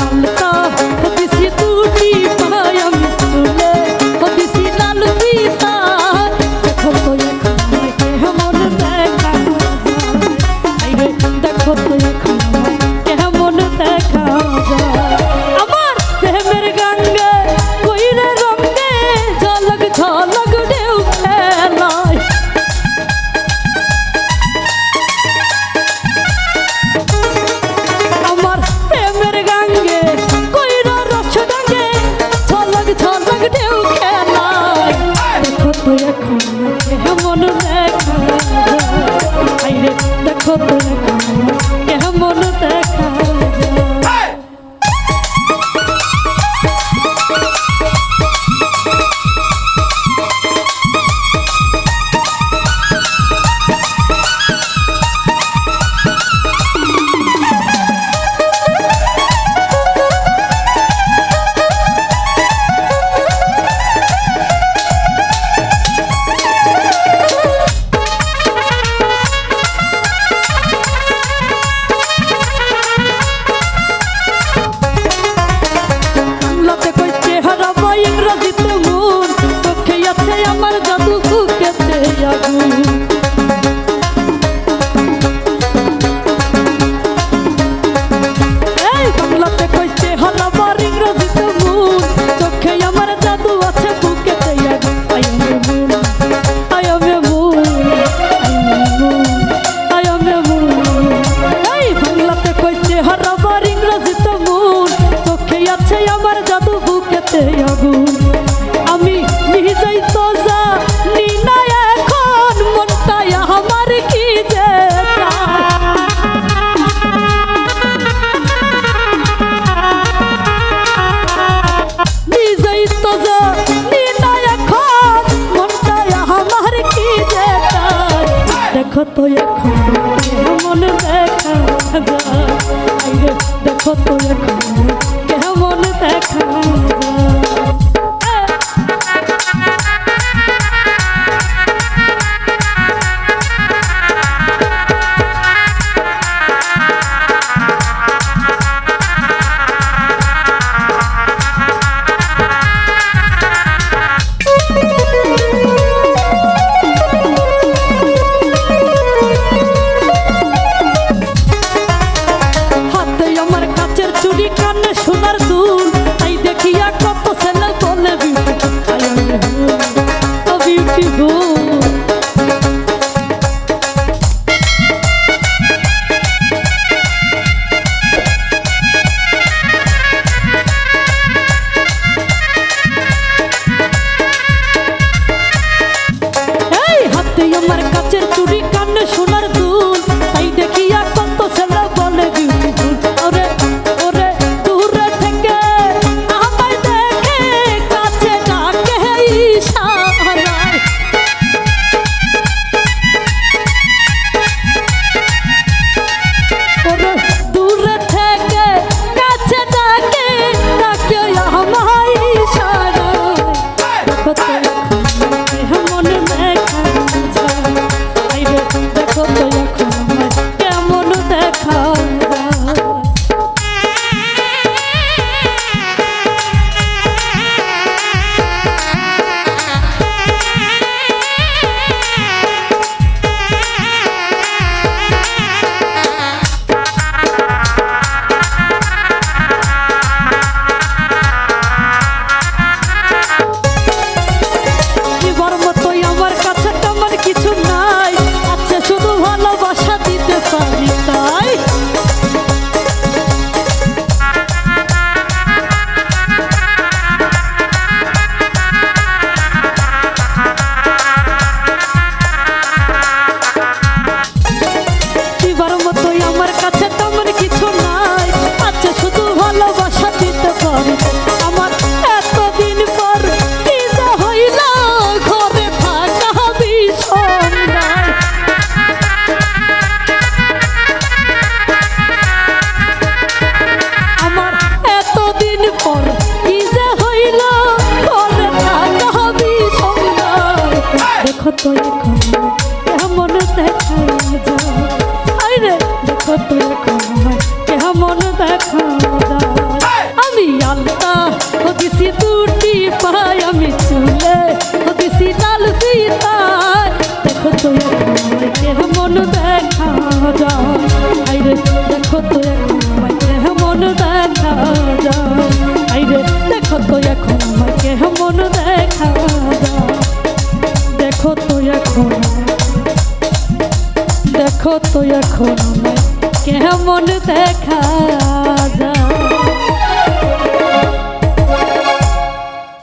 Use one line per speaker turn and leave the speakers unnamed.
আলতা দিছি দুটি পায় আমি তুলে দিছি লাল ফিতা দেখো তো এখন আমায় কেমন দেখা যায় দেখো তো এখন আমায় কেমন দেখা যায় আমার প্রেমের গঙ্গে কইরে রঙ্গে ঝলক ঝলক ঢেউ খেলায় আমার প্রেমের গঙ্গে কইরে রস গঙ্গে ঝলক ঝলক ঢেউ খেলায় দেখো তো এখন কেমন দেখা যায় দেখো তো এখন কেমন দেখা যায় আমার জাদু বুকেতে আগুন এই বাংলাতে কইছে হলাবার ইংরেজিতে মন চোখে আমার জাদু আছে বুকেতে আগুন I M A moon I M A moon এই বাংলাতে কইছে হলাবার ইংরেজিতে মন চোখে আছে আমার জাদু বুকেতে আগুন আমি নিজেই তো জানি না এখন মনটাই আমার কি যে নিজেই তো জানি না এখন মনটাই আমার কি যে দেখো তো এখন কেমন দেখা যায় দেখো তো এখন কেমন দেখা যায় চুরি কানে দেখো তো এখন আমায় কেমন দেখা যায়।